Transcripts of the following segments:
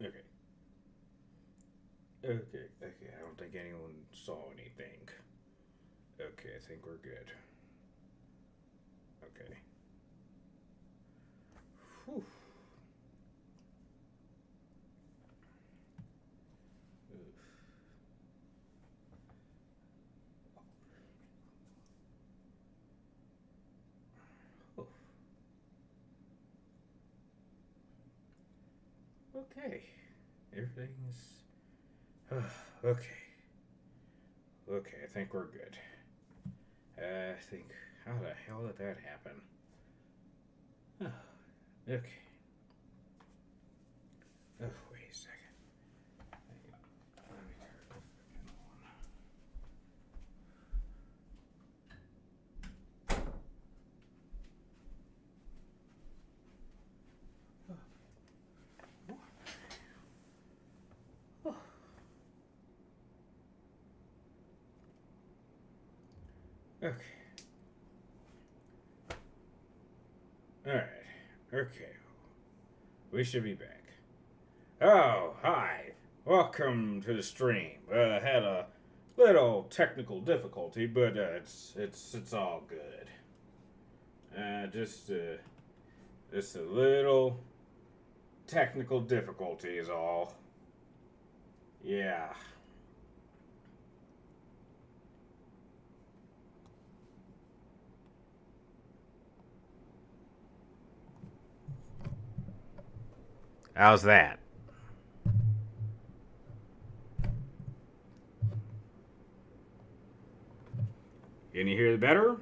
Okay. Okay. Okay. I don't think anyone saw anything. Okay. I think we're good. Okay. Whew. Oh, okay. Everything's okay. Okay. I think we're good. I think. How the hell did that happen? Okay. Oh, wait a second. Let me turn it on. Okay. All right. Okay. We should be back. Oh, hi. Welcome to the stream. Had a little technical difficulty, but it's all good. Just a little technical difficulty is all. Yeah. How's that? Can you hear it better?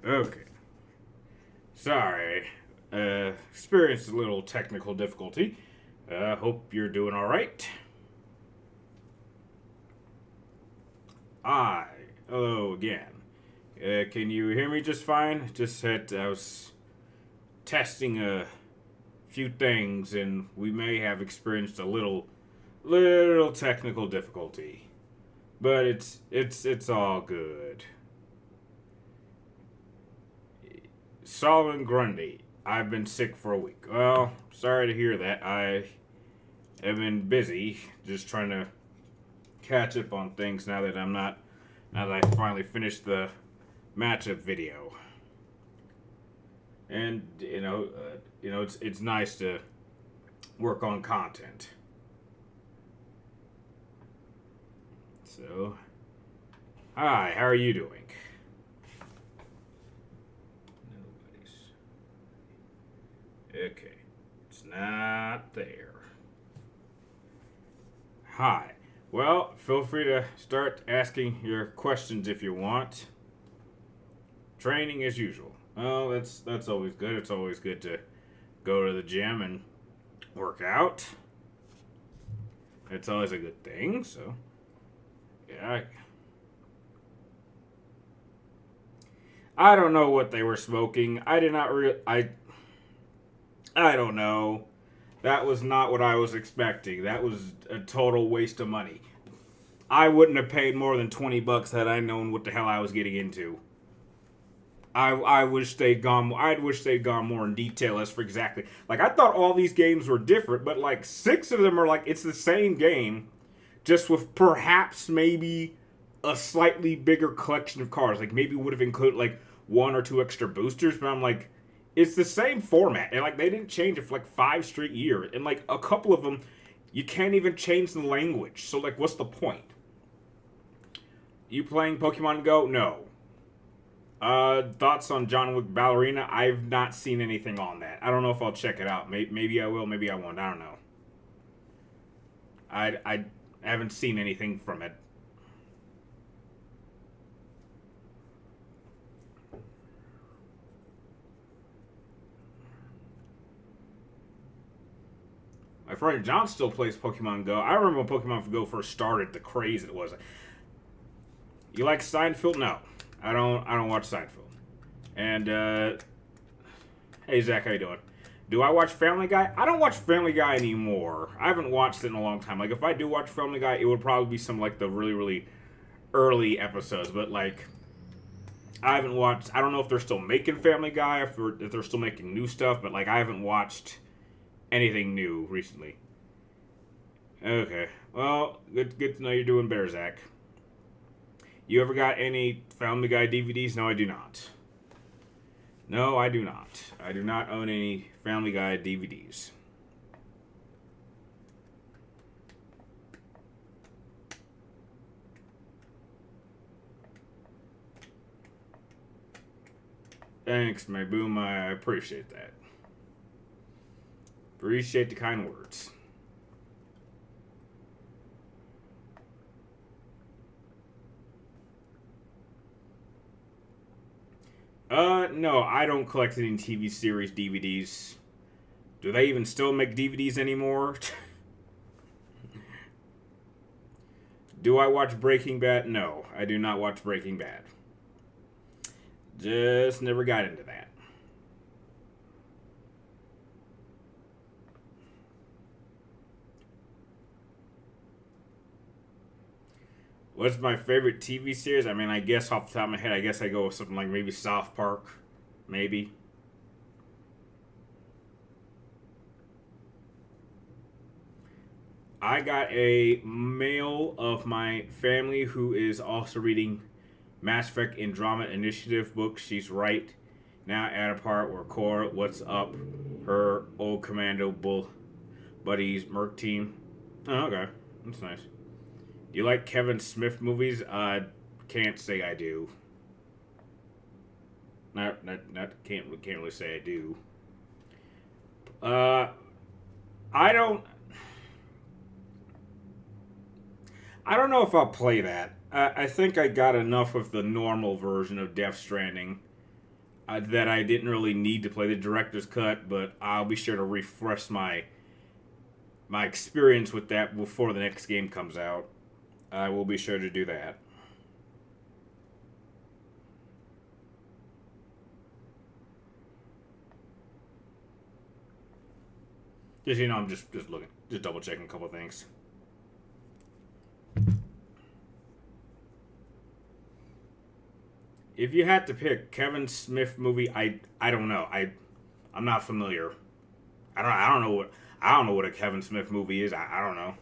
Okay. Sorry. Experienced a little technical difficulty. Hope you're doing all right. Hi. Hello again. Can you hear me just fine? Just said I was testing a few things, and we may have experienced a little technical difficulty, but it's all good. Solomon Grundy. I've been sick for a week. Well, sorry to hear that. I have been busy just trying to catch up on things now that I finally finished the matchup video. And it's nice to work on content. So, hi, how are you doing? Nobody's. Okay, it's not there. Hi. Well, feel free to start asking your questions if you want. Training as usual. Well, that's always good. It's always good to go to the gym and work out. It's always a good thing. So, yeah. I don't know what they were smoking. I did not really. I don't know. That was not what I was expecting. That was a total waste of money. I wouldn't have paid more than $20 had I known what the hell I was getting into. I wish they'd gone. I'd wish they'd gone more in detail as for exactly. Like I thought all these games were different, but like six of them are like it's the same game, just with perhaps maybe a slightly bigger collection of cards. Like maybe would have included like one or two extra boosters, but I'm like, it's the same format, and like they didn't change it for like 5 straight years, and like a couple of them, you can't even change the language. So like, what's the point? You playing Pokemon Go? No. Thoughts on John Wick Ballerina? I've not seen anything on that. I don't know if I'll check it out. Maybe I will. Maybe I won't. I don't know. I haven't seen anything from it. My friend John still plays Pokemon Go. I remember when Pokemon Go first started, the craze it was. You like Steinfeld? No. I don't watch Seinfeld. And hey Zach, how you doing? Do I watch Family Guy? I don't watch Family Guy anymore. I haven't watched it in a long time. Like if I do watch Family Guy, it would probably be some like the really really early episodes. But like I haven't watched. I don't know if they're still making Family Guy, if they're still making new stuff. But like I haven't watched anything new recently. Okay. Well, good to know you're doing better, Zach. You ever got any Family Guy DVDs? No, I do not. No, I do not. I do not own any Family Guy DVDs. Thanks, my boom. I appreciate that. Appreciate the kind words. No, I don't collect any TV series DVDs. Do they even still make DVDs anymore? Do I watch Breaking Bad? No, I do not watch Breaking Bad. Just never got into that. What's my favorite TV series? I mean, I guess off the top of my head, I guess I go with something like maybe South Park. Maybe. I got a male of my family who is also reading Mass Effect Andromeda Initiative book. She's right now at a part where Cora, what's up, her old commando bull buddies, Merc team. Oh, okay. That's nice. Do you like Kevin Smith movies? Can't say I do. Not can't really say I do. I don't. I don't know if I'll play that. I think I got enough of the normal version of Death Stranding that I didn't really need to play the director's cut, but I'll be sure to refresh my experience with that before the next game comes out. I will be sure to do that. Just I'm just looking, just double checking a couple of things. If you had to pick Kevin Smith movie, I don't know. I'm not familiar. I don't know what a Kevin Smith movie is. I don't know.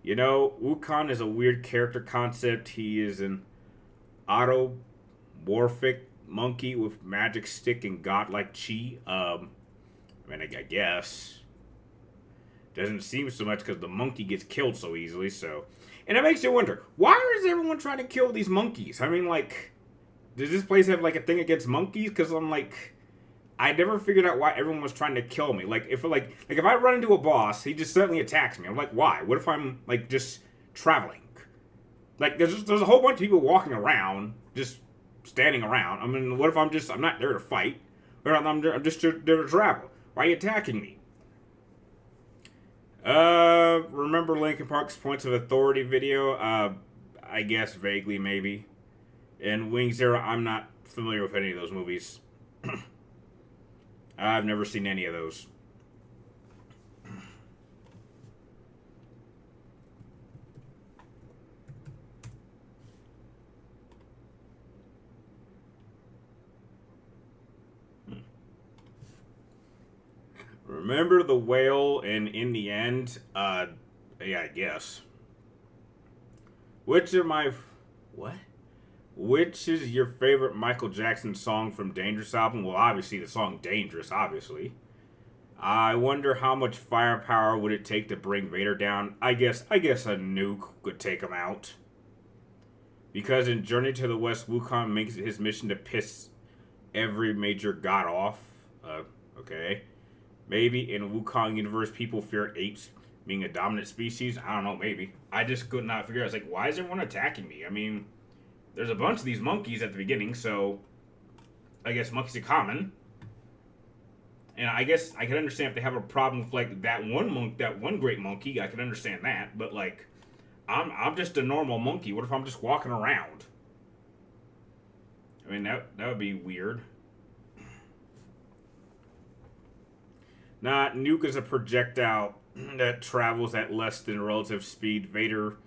You know, Wukong is a weird character concept. He is an automorphic monkey with magic stick and godlike chi. I mean, I guess doesn't seem so much because the monkey gets killed so easily. So, and it makes you wonder, why is everyone trying to kill these monkeys? I mean, like, does this place have like a thing against monkeys? Because I'm like, I never figured out why everyone was trying to kill me. Like if if I run into a boss, he just suddenly attacks me. I'm like, why? What if I'm like just traveling? Like there's a whole bunch of people walking around, just standing around. I mean, what if I'm not there to fight, or I'm just there to travel? Why are you attacking me? Remember Linkin Park's Points of Authority video? I guess vaguely, maybe. And Wing Zero, I'm not familiar with any of those movies. I've never seen any of those. Remember the whale and in the end? Yeah, I guess. Which of my... What? Which is your favorite Michael Jackson song from Dangerous album? Well, obviously the song Dangerous, obviously. I wonder how much firepower would it take to bring Vader down. I guess a nuke could take him out. Because in Journey to the West, Wukong makes it his mission to piss every major god off. Okay. Maybe in Wukong universe, people fear apes being a dominant species. I don't know, maybe. I just could not figure out. I was like, why is everyone attacking me? I mean, there's a bunch of these monkeys at the beginning, so I guess monkeys are common. And I guess I can understand if they have a problem with like that one great monkey. I can understand that, but like, I'm just a normal monkey. What if I'm just walking around? I mean, that would be weird. Nah, Nuke is a projectile that travels at less than relative speed. Vader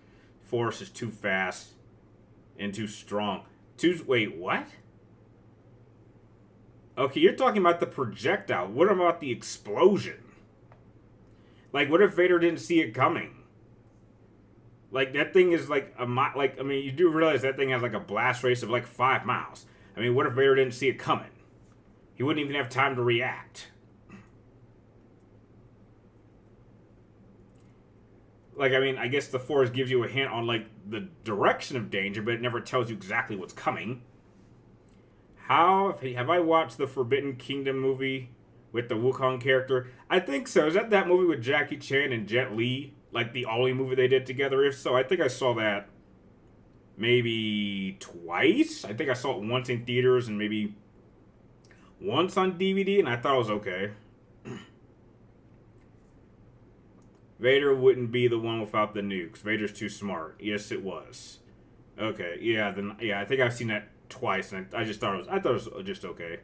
force is too fast and too strong. Wait, what? Okay, you're talking about the projectile. What about the explosion? Like, what if Vader didn't see it coming? Like, that thing is like I mean, you do realize that thing has like a blast radius of like 5 miles. I mean, what if Vader didn't see it coming? He wouldn't even have time to react. Like, I mean, I guess the Force gives you a hint on like the direction of danger, but it never tells you exactly what's coming. Have I watched the Forbidden Kingdom movie with the Wukong character? I think so. Is that movie with Jackie Chan and Jet Li? Like the only movie they did together? If so, I think I saw that maybe twice. I think I saw it once in theaters and maybe once on DVD, and I thought it was okay. Vader wouldn't be the one without the nukes. Vader's too smart. Yes, it was. Okay, yeah, I think I've seen that twice, and I thought it was just okay.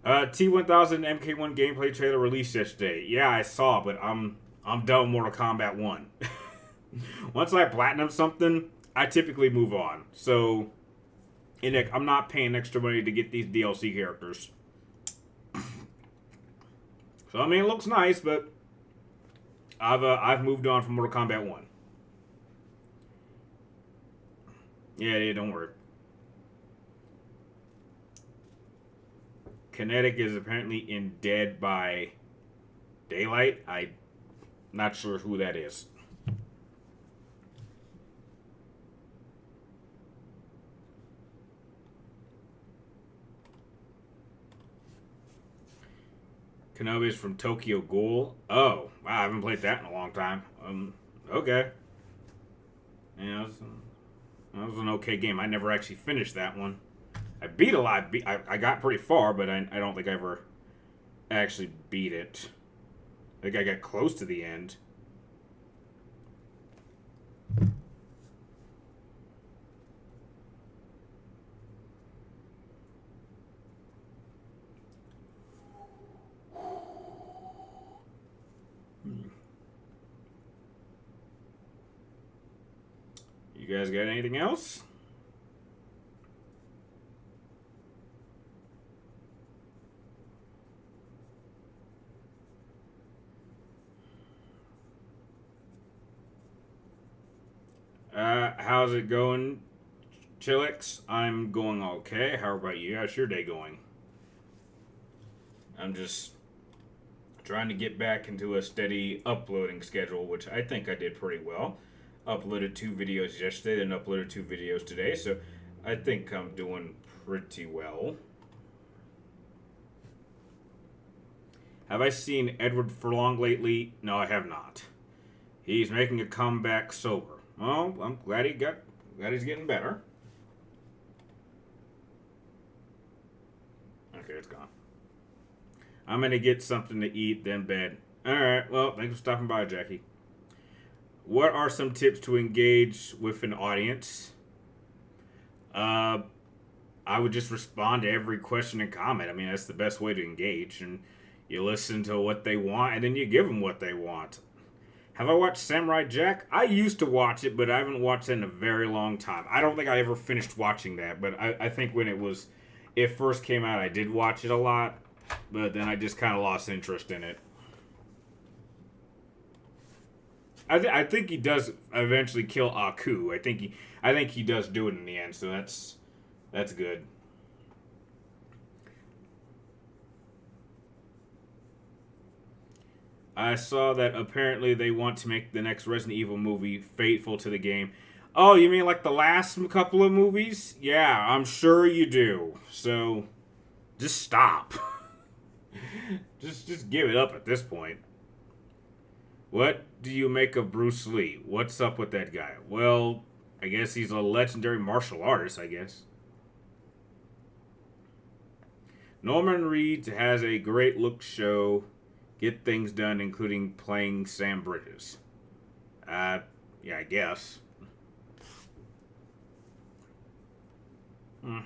T1000 MK1 gameplay trailer released yesterday. Yeah, I saw, but I'm done with Mortal Kombat 1. Once I platinum something, I typically move on. So, I'm not paying extra money to get these DLC characters. So I mean, it looks nice, but I've moved on from Mortal Kombat 1. Yeah, don't worry. Kinetic is apparently in Dead by Daylight. I'm not sure who that is. Kenobi is from Tokyo Ghoul. Oh, wow, I haven't played that in a long time. Okay. Yeah, that was an okay game. I never actually finished that one. I beat a lot. I got pretty far, but I don't think I ever actually beat it. I think I got close to the end. You guys got anything else? How's it going, Chillix? I'm going okay. How about you? How's your day going? I'm just trying to get back into a steady uploading schedule, which I think I did pretty well. Uploaded 2 videos yesterday, then uploaded 2 videos today, so I think I'm doing pretty well. Have I seen Edward Furlong lately? No, I have not. He's making a comeback sober. Well, I'm glad he's getting better. Okay, it's gone. I'm gonna get something to eat, then bed. Alright, well, thanks for stopping by, Jackie. What are some tips to engage with an audience? I would just respond to every question and comment. I mean, that's the best way to engage. And you listen to what they want, and then you give them what they want. Have I watched Samurai Jack? I used to watch it, but I haven't watched it in a very long time. I don't think I ever finished watching that, but I think when it first came out, I did watch it a lot, but then I just kind of lost interest in it. I think he does eventually kill Aku. I think he does do it in the end, so that's good. I saw that apparently they want to make the next Resident Evil movie faithful to the game. Oh, you mean like the last couple of movies? Yeah, I'm sure you do. So, just stop. just give it up at this point. What do you make of Bruce Lee? What's up with that guy? Well, I guess he's a legendary martial artist, I guess. Norman Reedus has a great look show. Get things done, including playing Sam Bridges. Yeah, I guess. Hmm.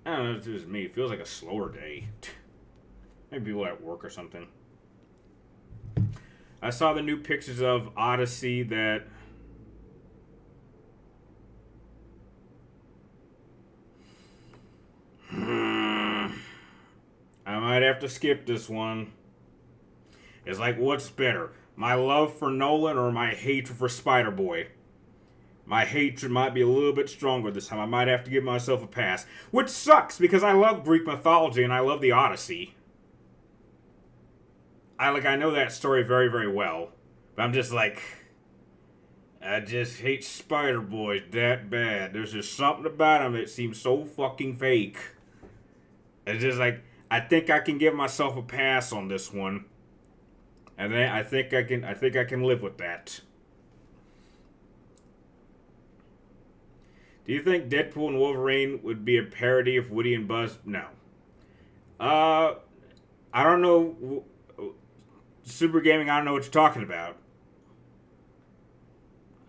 I don't know if it's just me. It feels like a slower day. Maybe people at work or something. I saw the new pictures of Odyssey that. I might have to skip this one. It's like, what's better? My love for Nolan or my hatred for Spider Boy? My hatred might be a little bit stronger this time. I might have to give myself a pass. Which sucks because I love Greek mythology and I love the Odyssey. I know that story very, very well. But I'm just like, I just hate Spider Boy that bad. There's just something about him that seems so fucking fake. It's just like, I think I can give myself a pass on this one. And then I think I can live with that. Do you think Deadpool and Wolverine would be a parody of Woody and Buzz? No. Uh, I don't know. Super Gaming, I don't know what you're talking about.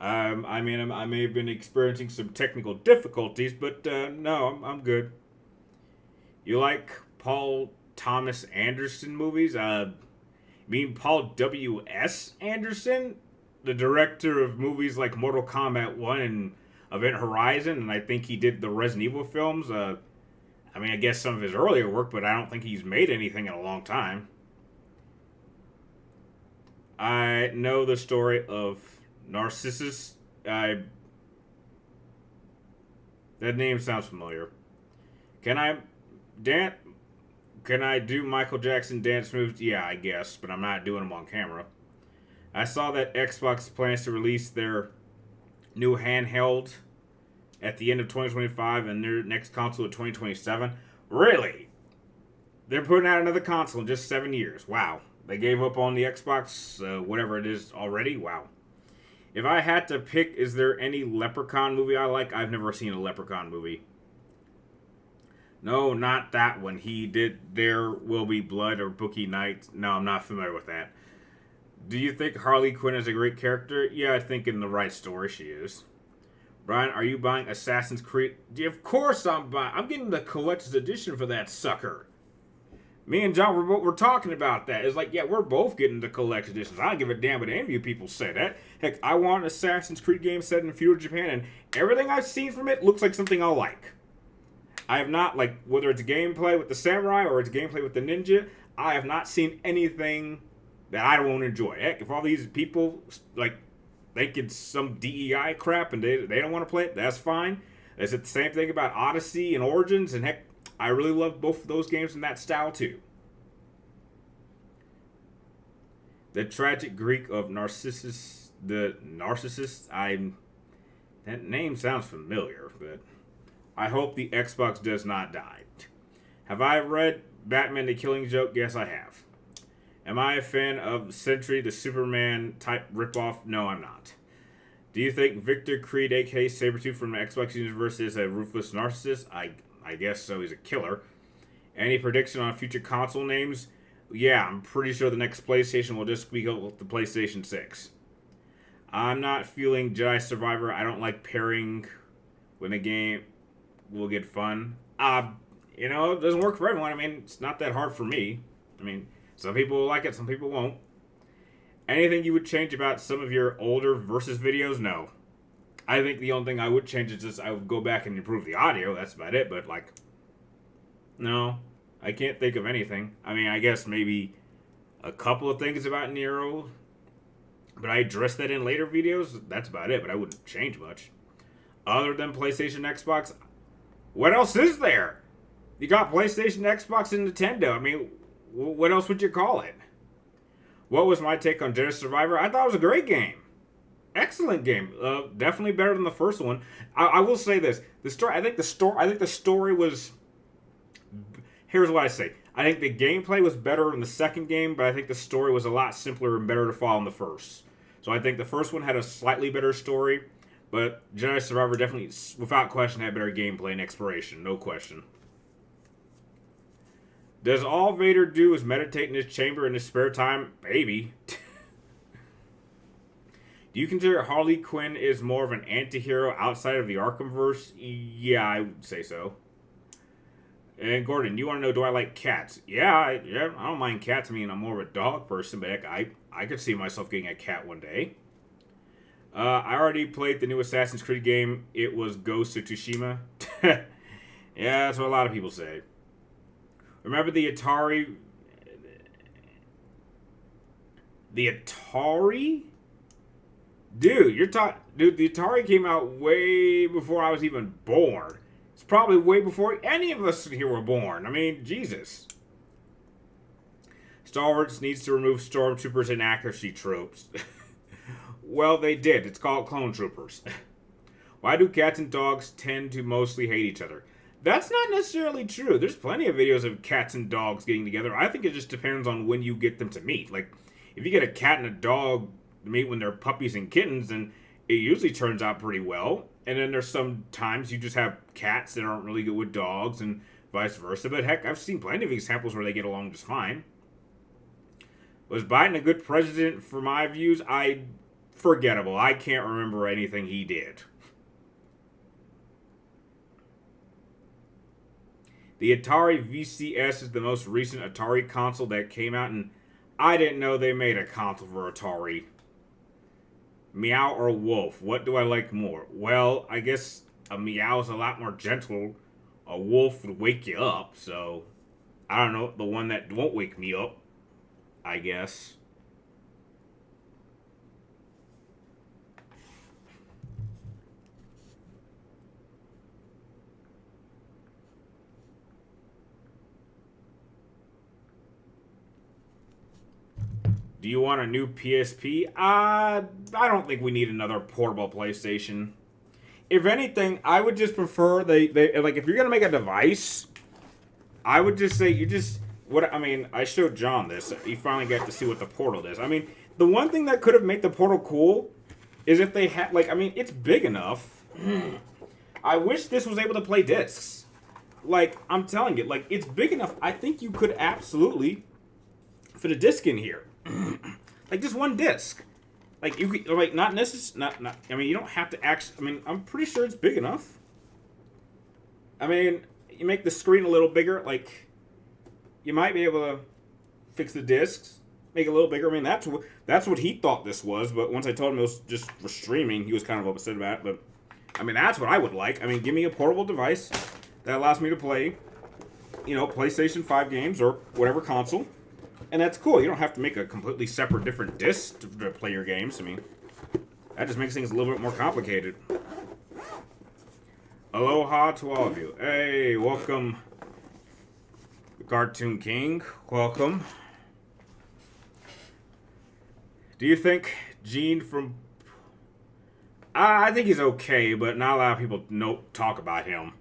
I mean, I may have been experiencing some technical difficulties, but no, I'm good. You like Paul Thomas Anderson movies? You mean Paul W.S. Anderson? The director of movies like Mortal Kombat 1 and Event Horizon, and I think he did the Resident Evil films. I mean, I guess some of his earlier work, but I don't think he's made anything in a long time. I know the story of Narcissus. That name sounds familiar. Can I dance? Can I do Michael Jackson dance moves? Yeah, I guess, but I'm not doing them on camera. I saw that Xbox plans to release their new handheld at the end of 2025 and their next console at 2027. Really? They're putting out another console in just 7 years. Wow. They gave up on the Xbox, whatever it is, already? Wow. If I had to pick, is there any Leprechaun movie I like? I've never seen a Leprechaun movie. No, not that one. He did There Will Be Blood or Bookie Nights. No, I'm not familiar with that. Do you think Harley Quinn is a great character? Yeah, I think in the right story she is. Brian, are you buying Assassin's Creed? Yeah, of course I'm buying. I'm getting the collector's edition for that sucker. Me and John we're talking about that. It's like, yeah, we're both getting the collector's editions. I don't give a damn what any of you people say that. Heck, I want an Assassin's Creed game set in feudal Japan, and everything I've seen from it looks like something I'll like. I have not, like, whether it's gameplay with the samurai or it's gameplay with the ninja, I have not seen anything that I won't enjoy. Heck, if all these people, like, think it's some DEI crap and they don't want to play it, that's fine. Is it the same thing about Odyssey and Origins? And heck, I really love both of those games in that style too. The Tragic Greek of Narcissus, that name sounds familiar, but I hope the Xbox does not die. Have I read Batman the Killing Joke? Yes, I have. Am I a fan of Sentry, the Superman type ripoff? No, I'm not. Do you think Victor Creed, aka Sabretooth from the Xbox universe, is a ruthless narcissist? I guess so. He's a killer. Any prediction on future console names? Yeah, I'm pretty sure the next PlayStation will just be called the PlayStation 6. I'm not feeling Jedi Survivor. I don't like pairing when a game will get fun. It doesn't work for everyone. I mean, it's not that hard for me. I mean, some people will like it, some people won't. Anything you would change about some of your older versus videos? No. I think the only thing I would change is just I would go back and improve the audio. That's about it. But, like, no. I can't think of anything. I mean, I guess maybe a couple of things about Nero. But I address that in later videos. That's about it. But I wouldn't change much. Other than PlayStation, Xbox, what else is there? You got PlayStation, Xbox, and Nintendo. I mean, what else would you call it? What was my take on Jedi Survivor? I thought it was a great game. Excellent game. Definitely better than the first one. I will say this: the story. I think the story was. Here's what I say. I think the gameplay was better in the second game, but I think the story was a lot simpler and better to follow in the first. So I think the first one had a slightly better story, but Jedi Survivor definitely, without question, had better gameplay and exploration. No question. Does all Vader do is meditate in his chamber in his spare time? Maybe. Do you consider Harley Quinn is more of an anti-hero outside of the Arkhamverse? Yeah, I would say so. And Gordon, you want to know, do I like cats? Yeah, I don't mind cats. I mean, I'm more of a dog person, but heck, I could see myself getting a cat one day. I already played the new Assassin's Creed game. It was Ghost of Tsushima. Yeah, that's what a lot of people say. Remember the Atari? The Atari? Dude, Dude, the Atari came out way before I was even born. It's probably way before any of us here were born. I mean, Jesus. Star Wars needs to remove stormtroopers and accuracy tropes. Well, they did. It's called clone troopers. Why do cats and dogs tend to mostly hate each other? That's not necessarily true. There's plenty of videos of cats and dogs getting together. I think it just depends on when you get them to meet. Like, if you get a cat and a dog to meet when they're puppies and kittens, then it usually turns out pretty well. And then there's some times you just have cats that aren't really good with dogs and vice versa. But heck, I've seen plenty of examples where they get along just fine. Was Biden a good president for my views? Forgettable. I can't remember anything he did. The Atari VCS is the most recent Atari console that came out, and I didn't know they made a console for Atari. Meow or wolf? What do I like more? Well, I guess a meow is a lot more gentle. A wolf would wake you up, so I don't know, the one that won't wake me up, I guess. Do you want a new PSP? I don't think we need another portable PlayStation. If anything, I would just prefer they like, if you're gonna make a device, I would just say I showed John this. He finally got to see what the Portal is. I mean, the one thing that could have made the Portal cool is if they had, it's big enough. I wish this was able to play discs. Like, I'm telling you, it's big enough. I think you could absolutely fit a disc in here. Just one disc. You could, not necessarily, not, I mean, you don't have to actually, I mean, I'm pretty sure it's big enough. I mean, you make the screen a little bigger, you might be able to fix the discs, make it a little bigger. I mean, that's what he thought this was, but once I told him it was just for streaming, he was kind of upset about it, but, I mean, that's what I would like. I mean, give me a portable device that allows me to play, PlayStation 5 games or whatever console. And that's cool. You don't have to make a completely separate, different disc to play your games. I mean, that just makes things a little bit more complicated. Aloha to all of you. Hey, welcome, Cartoon King. Welcome. Do you think Gene from... I think he's okay, but not a lot of people talk about him.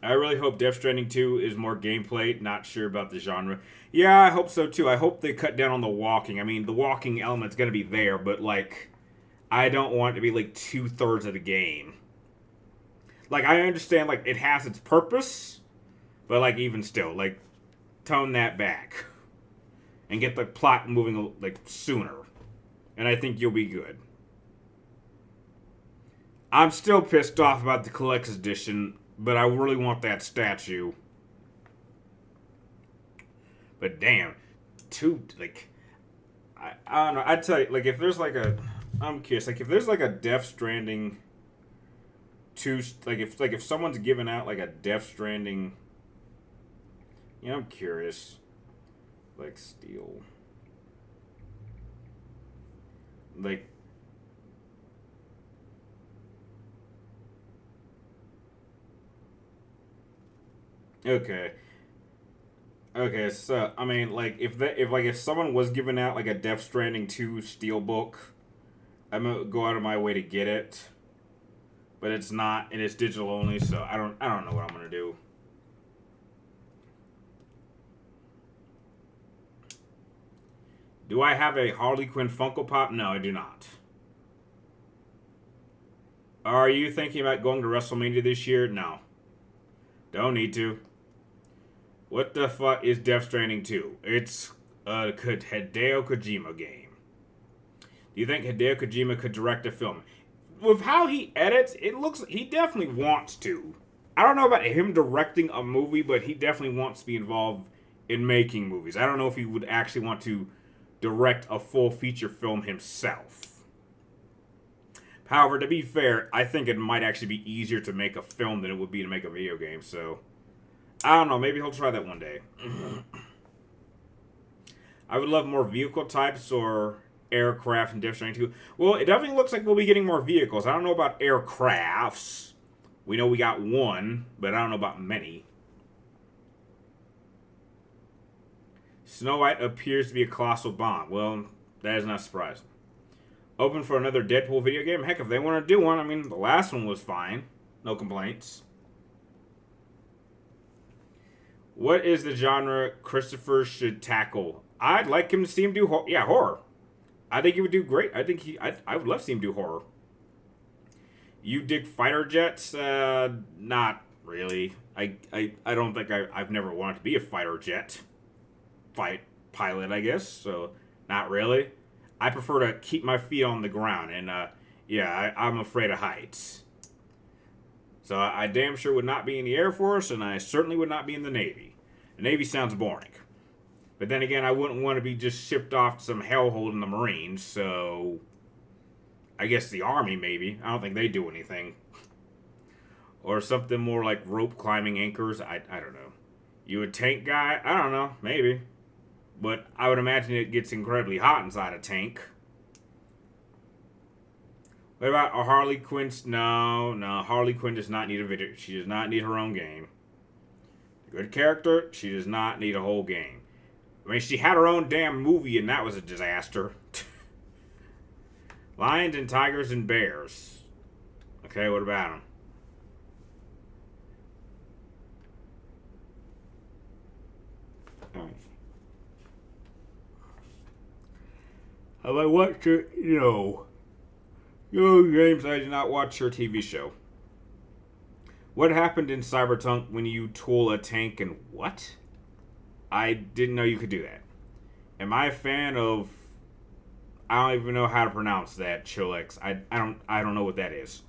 I really hope Death Stranding 2 is more gameplay. Not sure about the genre. Yeah, I hope so too. I hope they cut down on the walking. I mean, the walking element's going to be there, but I don't want it to be 2/3 of the game. I understand it has its purpose, but even still, tone that back and get the plot moving sooner. And I think you'll be good. I'm still pissed off about the collector's edition, but I really want that statue. But damn, I don't know. I'd tell you, if there's I'm curious, if there's a Death Stranding 2, if someone's giving out a Death Stranding, I'm curious, steel, Okay, so I mean, if someone was giving out a Death Stranding 2 steelbook, I'm gonna go out of my way to get it. But it's not, and it's digital only, so I don't know what I'm gonna do. Do I have a Harley Quinn Funko Pop? No, I do not. Are you thinking about going to WrestleMania this year? No. Don't need to. What the fuck is Death Stranding 2? It's a Hideo Kojima game. Do you think Hideo Kojima could direct a film? With how he edits, it looks he definitely wants to. I don't know about him directing a movie, but he definitely wants to be involved in making movies. I don't know if he would actually want to direct a full feature film himself. However, to be fair, I think it might actually be easier to make a film than it would be to make a video game, so I don't know, maybe he'll try that one day. I would love more vehicle types or aircraft in Death Stranding 2. Well, it definitely looks like we'll be getting more vehicles. I don't know about aircrafts. We know we got one, but I don't know about many. Snow White appears to be a colossal bomb. Well, that is not surprising. Open for another Deadpool video game? Heck, if they want to do one, I mean, the last one was fine. No complaints. What is the genre Christopher should tackle? I'd like him to see him do horror. I think he would do great. I would love to see him do horror. You dig fighter jets? Not really. I don't think I've never wanted to be a fighter jet pilot, I guess. So not really. I prefer to keep my feet on the ground, and I'm afraid of heights. So I damn sure would not be in the Air Force, and I certainly would not be in the Navy. The Navy sounds boring. But then again, I wouldn't want to be just shipped off to some hellhole in the Marines, so I guess the Army, maybe. I don't think they do anything. Or something more like rope climbing anchors. I don't know. You a tank guy? I don't know. Maybe. But I would imagine it gets incredibly hot inside a tank. What about a Harley Quinn? No. Harley Quinn does not need a video. She does not need her own game. Good character. She does not need a whole game. I mean, she had her own damn movie, and that was a disaster. Lions and tigers and bears. Okay, what about them? Have I watched your, games? I did not watch your TV show. What happened in Cyberpunk when you tool a tank and what? I didn't know you could do that. Am I a fan of? I don't even know how to pronounce that. Chillax. I don't know what that is.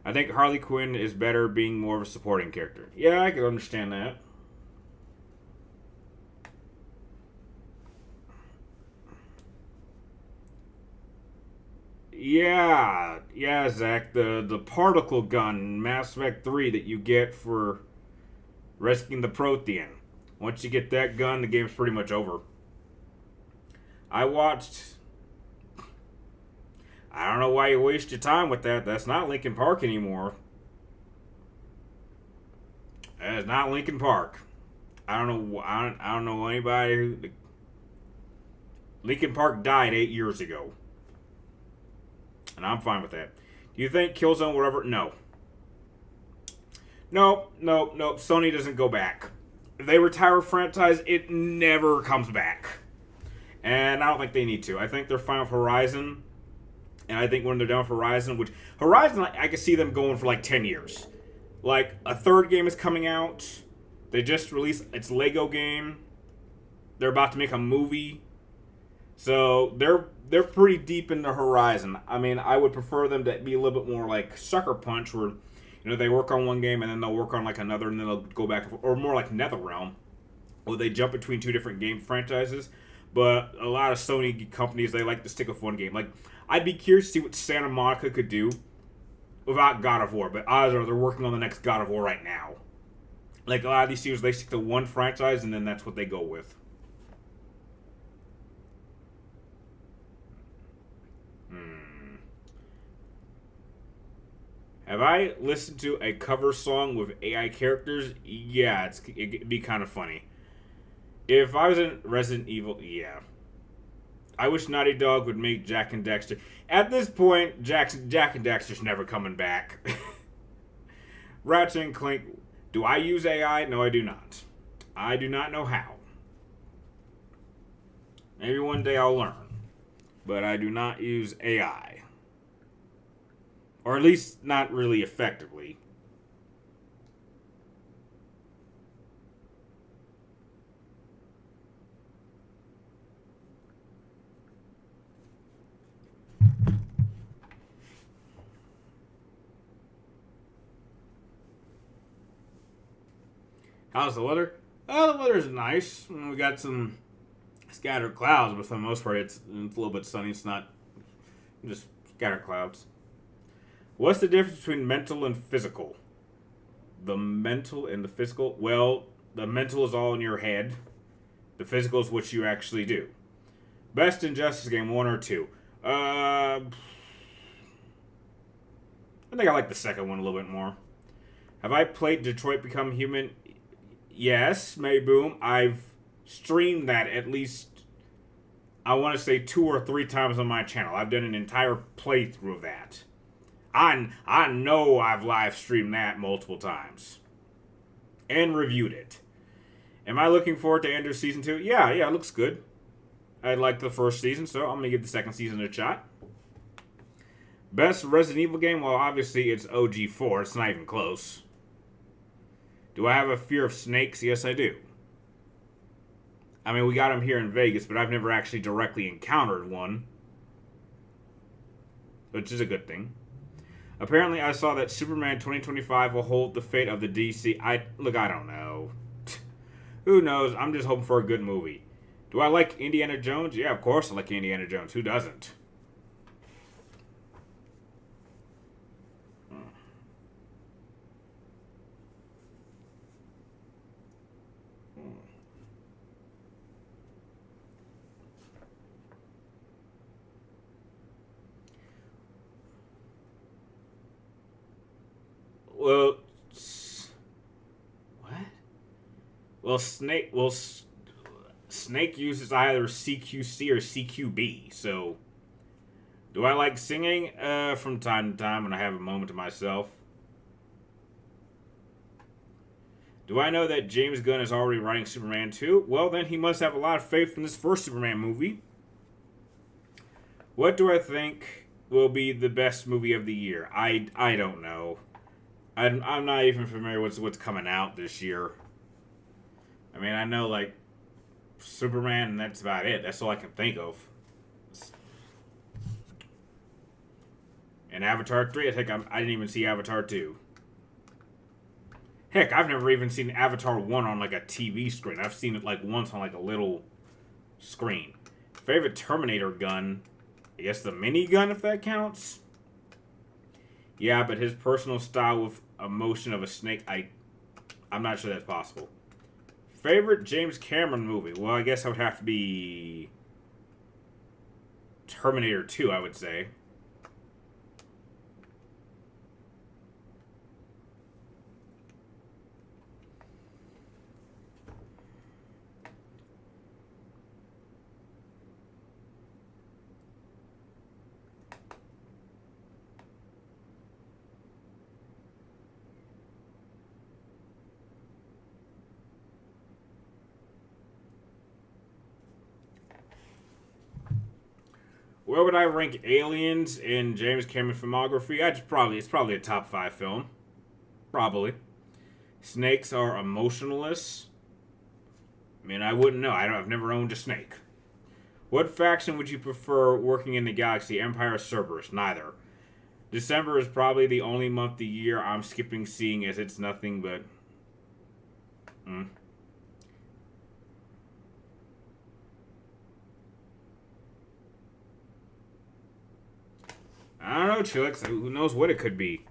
I think Harley Quinn is better being more of a supporting character. Yeah, I can understand that. Yeah, Zach. The particle gun, Mass Effect 3 that you get for rescuing the Prothean. Once you get that gun, the game's pretty much over. I don't know why you waste your time with that. That's not Linkin Park anymore. That is not Linkin Park. I don't know anybody who. Linkin Park died 8 years ago. And I'm fine with that. Do you think Killzone will ever? No. No. Sony doesn't go back. If they retire a franchise, it never comes back. And I don't think they need to. I think they're fine with Horizon. And I think when they're done with Horizon, I can see them going for like 10 years. Like, a third game is coming out. They just released its Lego game. They're about to make a movie. So, they're pretty deep into Horizon. I mean, I would prefer them to be a little bit more like Sucker Punch, where they work on one game and then they'll work on like another, and then they'll go back, or more like NetherRealm, where they jump between two different game franchises. But a lot of Sony companies, they like to stick with one game. Like, I'd be curious to see what Santa Monica could do without God of War, but odds are they're working on the next God of War right now. Like, a lot of these studios, they stick to one franchise, and then that's what they go with. Have I listened to a cover song with AI characters? Yeah, it'd be kind of funny. If I was in Resident Evil, yeah. I wish Naughty Dog would make Jak and Daxter. At this point, Jak and Daxter's never coming back. Ratchet and Clank. Do I use AI? No, I do not. I do not know how. Maybe one day I'll learn. But I do not use AI. Or at least not really effectively. How's the weather? Oh, the weather's nice. We got some scattered clouds, but for the most part, it's a little bit sunny. It's not just scattered clouds. What's the difference between mental and physical? The mental and the physical? Well, the mental is all in your head. The physical is what you actually do. Best Injustice game, 1 or 2? I think I like the second one a little bit more. Have I played Detroit Become Human? Yes, Mayboom. I've streamed that at least, I want to say 2 or 3 times on my channel. I've done an entire playthrough of that. I know I've live streamed that multiple times. And reviewed it. Am I looking forward to Ender Season 2? Yeah, it looks good. I liked the first season, so I'm going to give the second season a shot. Best Resident Evil game? Well, obviously it's OG4. It's not even close. Do I have a fear of snakes? Yes, I do. I mean, we got them here in Vegas, but I've never actually directly encountered one. Which is a good thing. Apparently, I saw that Superman 2025 will hold the fate of the DC. I don't know. Who knows? I'm just hoping for a good movie. Do I like Indiana Jones? Yeah, of course I like Indiana Jones. Who doesn't? Well, what? Well, Snake uses either CQC or CQB. So, do I like singing? From time to time when I have a moment to myself. Do I know that James Gunn is already writing Superman 2? Well, then he must have a lot of faith in this first Superman movie. What do I think will be the best movie of the year? I don't know. I'm not even familiar with what's coming out this year. I mean, I know, like, Superman, and that's about it. That's all I can think of. And Avatar 3, I think I didn't even see Avatar 2. Heck, I've never even seen Avatar 1 on, like, a TV screen. I've seen it, like, once on, like, a little screen. Favorite Terminator gun? I guess the minigun, if that counts? Yeah, but his personal style with emotion of a snake, I'm not sure that's possible. Favorite James Cameron movie? Well, I guess I would have to be Terminator 2, I would say. Where would I rank Aliens in James Cameron filmography? It's probably a top 5 film. Probably. Snakes are emotionless. I mean, I wouldn't know. I've never owned a snake. What faction would you prefer working in the galaxy, Empire or Cerberus? Neither. December is probably the only month of the year I'm skipping seeing, as it's nothing but... I don't know, Chilix. Who knows what it could be?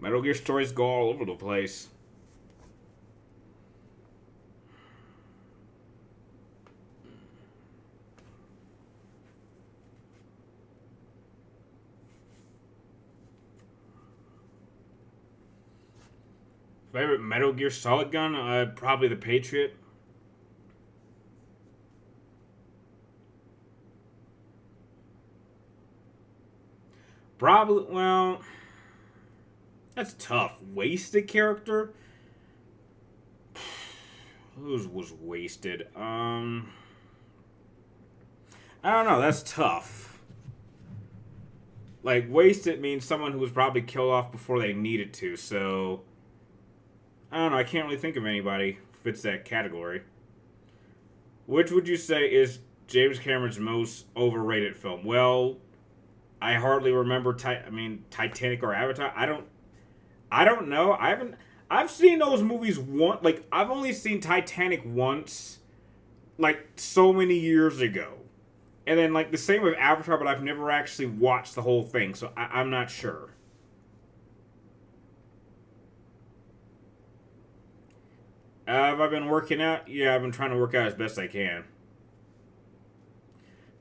Metal Gear stories go all over the place. Favorite Metal Gear Solid gun? Probably the Patriot. Probably, well, that's tough. Wasted character? Who was wasted? I don't know. That's tough. Like, wasted means someone who was probably killed off before they needed to, so... I don't know. I can't really think of anybody who fits that category. Which would you say is James Cameron's most overrated film? Well... I hardly remember Titanic or Avatar. I don't know. I've seen those movies once. Like, I've only seen Titanic once, like, so many years ago. And then, like, the same with Avatar, but I've never actually watched the whole thing, so I'm not sure. Have I been working out? Yeah, I've been trying to work out as best I can.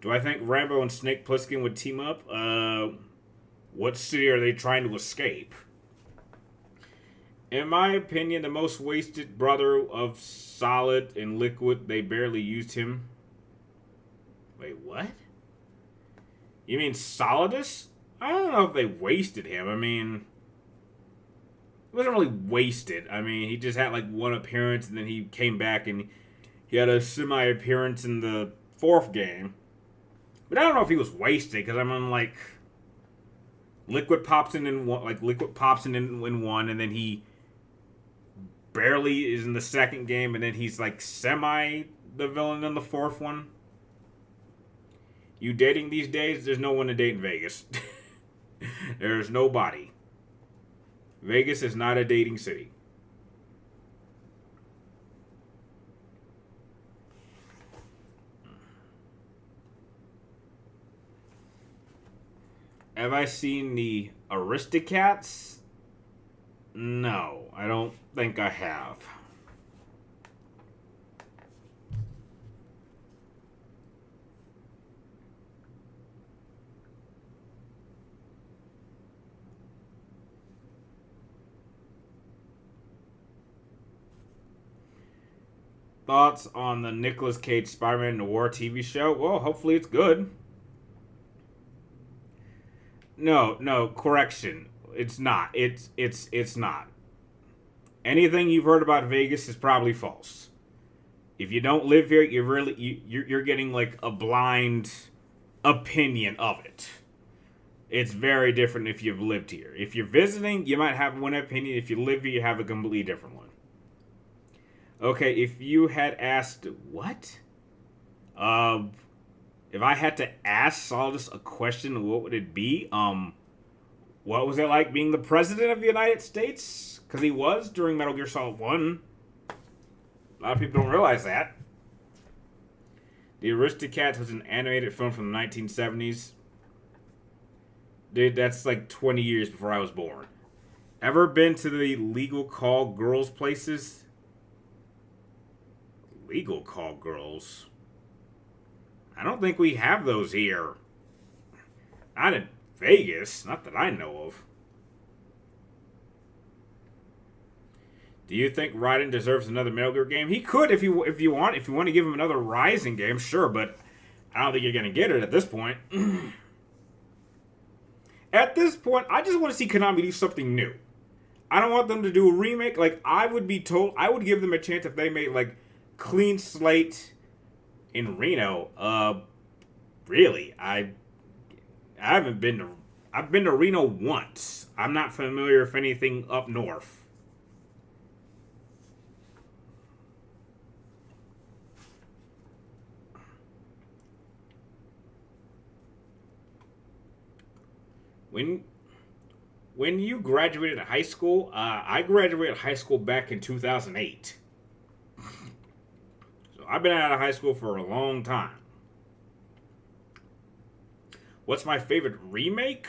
Do I think Rambo and Snake Plissken would team up? What city are they trying to escape? In my opinion, the most wasted brother of Solid and Liquid, they barely used him. Wait, what? You mean Solidus? I don't know if they wasted him. I mean, he wasn't really wasted. I mean, he just had like one appearance and then he came back and he had a semi appearance in the fourth game. But I don't know if he was wasted because I mean, like, Liquid pops in one, in one, and then he barely is in the second game, and then he's like semi the villain in the fourth one. You dating these days? There's no one to date in Vegas. There's nobody. Vegas is not a dating city. Have I seen the Aristocats? No, I don't think I have. Thoughts on the Nicolas Cage Spider-Man Noir TV show? Well, hopefully it's good. No, correction. It's not. It's not. Anything you've heard about Vegas is probably false. If you don't live here, you're getting like a blind opinion of it. It's very different if you've lived here. If you're visiting, you might have one opinion. If you live here, you have a completely different one. Okay, if you had asked what? If I had to ask Solidus a question, what would it be? What was it like being the president of the United States? Because he was during Metal Gear Solid 1. A lot of people don't realize that. The Aristocats was an animated film from the 1970s. Dude, that's like 20 years before I was born. Ever been to the legal call girls places? Legal call girls? I don't think we have those here. Not in Vegas, not that I know of. Do you think Raiden deserves another Metal Gear game? He could if you want to give him another Rising game, sure, but I don't think you're gonna get it at this point. At this point, I just want to see Konami do something new. I don't want them to do a remake. Like, I would give them a chance if they made like clean slate in Reno. Really, I've been to Reno once. I'm not familiar with anything up north. When you graduated high school, I graduated high school back in 2008. So I've been out of high school for a long time. What's my favorite remake?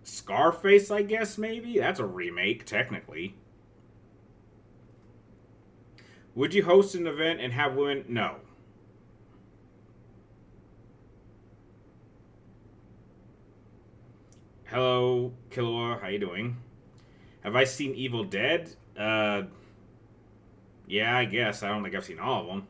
Scarface, I guess, maybe? That's a remake, technically. Would you host an event and have women? No. Hello, Killua. How you doing? Have I seen Evil Dead? Yeah, I guess. I don't think I've seen all of them.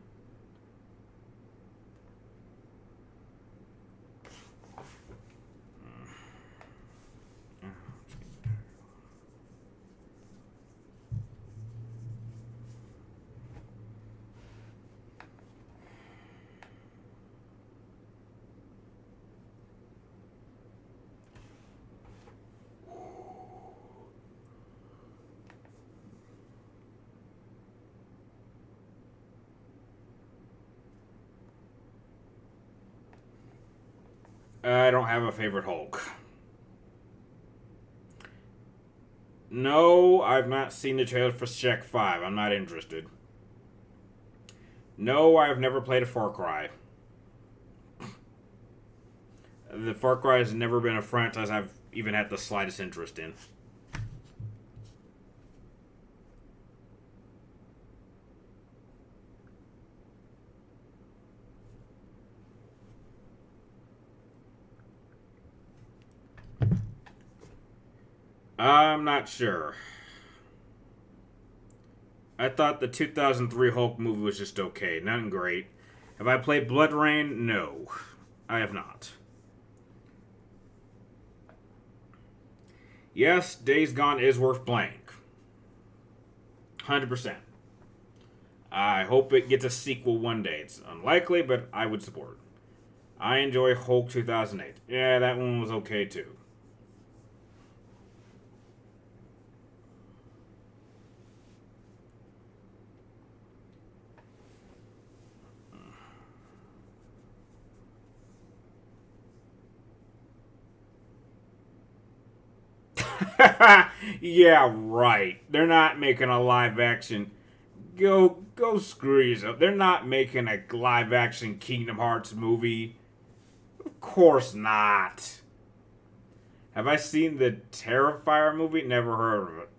I don't have a favorite Hulk. No, I've not seen the trailer for Shaq 5. I'm not interested. No, I've never played a Far Cry. The Far Cry has never been a franchise I've even had the slightest interest in. I'm not sure. I thought the 2003 Hulk movie was just okay, nothing great. Have I played Blood Rain? No, I have not. Yes, Days Gone is worth playing. 100%. I hope it gets a sequel one day. It's unlikely, but I would support it. I enjoy Hulk 2008. Yeah, that one was okay too. Yeah, right. They're not making a live action. Go screw yourself. They're not making a live action Kingdom Hearts movie. Of course not. Have I seen the Terrifier movie? Never heard of it.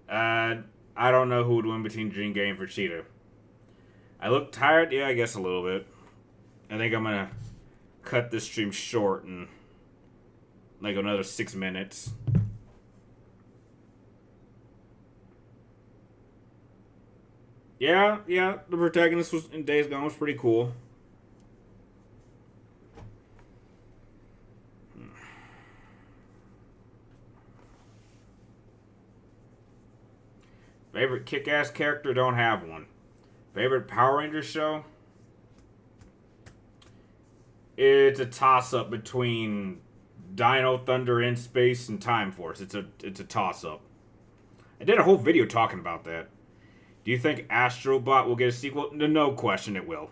I don't know who would win between Dream Game for Cheetah. I look tired? Yeah, I guess a little bit. I think I'm gonna cut this stream short and like another 6 minutes. Yeah, the protagonist was in Days Gone was pretty cool. Favorite kick-ass character? Don't have one. Favorite Power Rangers show? It's a toss-up between Dino Thunder in Space and Time Force. It's a toss-up. I did a whole video talking about that. Do you think Astrobot will get a sequel? No question it will.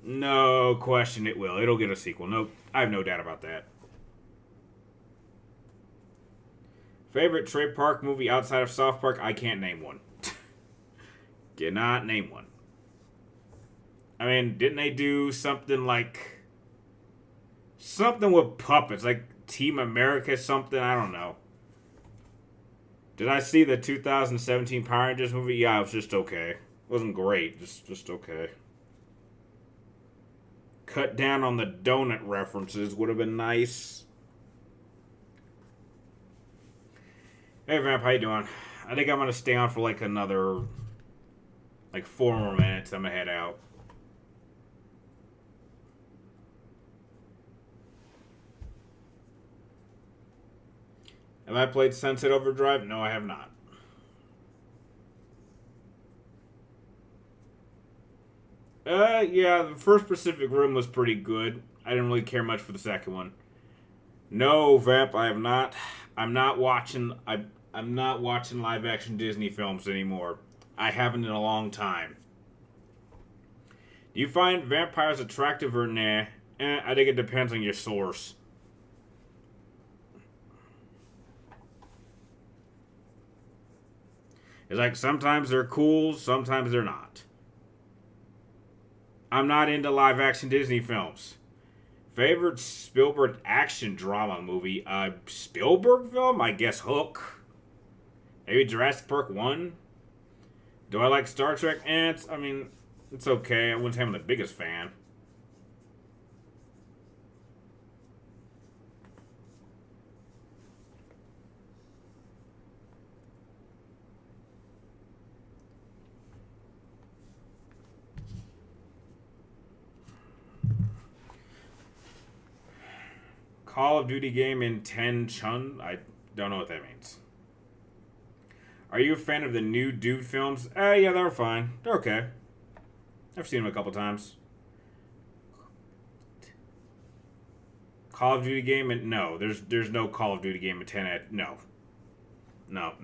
No question it will. It'll get a sequel. No, I have no doubt about that. Favorite Trey Park movie outside of South Park? I can't name one. Cannot name one. I mean, didn't they do something like... something with puppets, like Team America something? I don't know. Did I see the 2017 Power Rangers movie? Yeah, it was just okay. It wasn't great, just okay. Cut down on the donut references would have been nice. Hey Vamp, how you doing? I think I'm gonna stay on for like another 4 more minutes. I'm gonna head out. Have I played Sunset Overdrive? No, I have not. Yeah, the first Pacific Rim was pretty good. I didn't really care much for the second one. No, Vamp, I have not. I'm not watching live action Disney films anymore. I haven't in a long time. Do you find vampires attractive or nah? I think it depends on your source. It's like sometimes they're cool, sometimes they're not. I'm not into live action Disney films. Favorite Spielberg action drama movie? Spielberg film? I guess Hook. Maybe Jurassic Park 1. Do I like Star Trek? It's okay. I wouldn't say I'm the biggest fan. Call of Duty game in Ten Chun? I don't know what that means. Are you a fan of the new Dude films? Yeah, they're fine. They're okay. I've seen them a couple times. Call of Duty game and no, there's no Call of Duty game in 10 at no. No.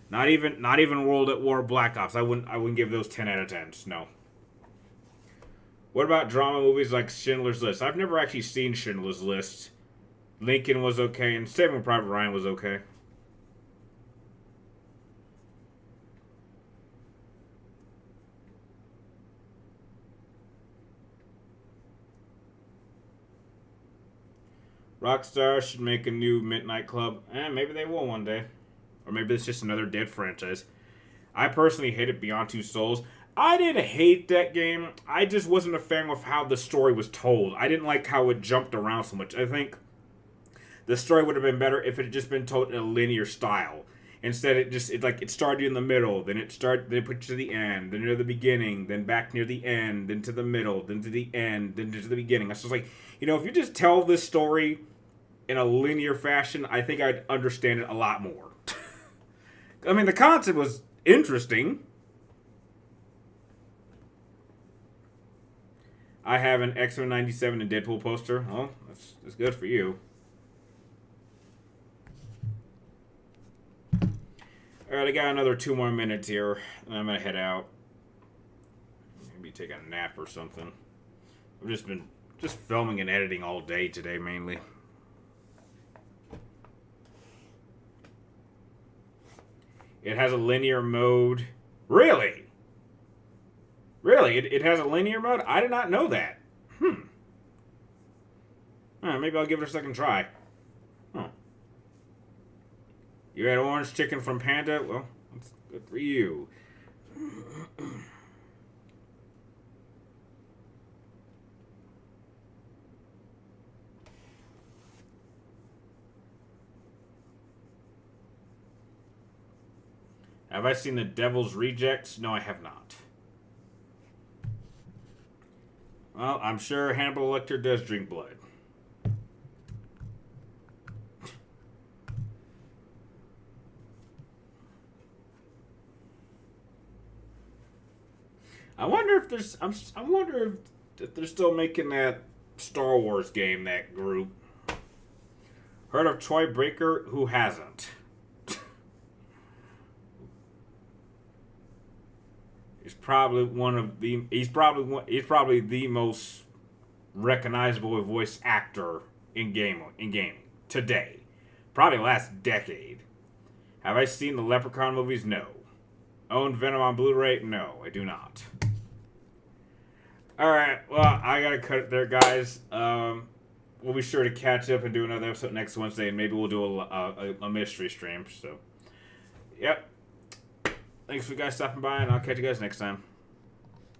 Not even World at War Black Ops. I wouldn't give those 10 out of 10s. No. What about drama movies like Schindler's List? I've never actually seen Schindler's List. Lincoln was okay, and Saving Private Ryan was okay. Rockstar should make a new Midnight Club. Maybe they will one day. Or maybe it's just another dead franchise. I personally hated Beyond Two Souls. I didn't hate that game. I just wasn't a fan of how the story was told. I didn't like how it jumped around so much. I think the story would have been better if it had just been told in a linear style. Instead, it started in the middle, then it put you to the end, then near the beginning, then back near the end, then to the middle, then to the end, then to the beginning. I was just like, if you just tell this story in a linear fashion, I think I'd understand it a lot more. I mean, the concept was interesting. I have an X-Men 97 and Deadpool poster. Oh, that's good for you. Alright, I got another 2 more minutes here, and I'm going to head out. Maybe take a nap or something. I've just been filming and editing all day today, mainly. It has a linear mode. Really? Really? It has a linear mode? I did not know that. Maybe I'll give it a second try. Huh. You had orange chicken from Panda? Well, that's good for you. Have I seen The Devil's Rejects? No, I have not. Well, I'm sure Hannibal Lecter does drink blood. I wonder if there's. I wonder if they're still making that Star Wars game. That group. Heard of Troy Baker? Who hasn't? He's probably He's probably the most recognizable voice actor in gaming today. Probably last decade. Have I seen the Leprechaun movies? No. Own Venom on Blu-ray? No, I do not. Alright, well, I gotta cut it there, guys. We'll be sure to catch up and do another episode next Wednesday, and maybe we'll do a mystery stream. So, yep. Thanks for you guys stopping by, and I'll catch you guys next time.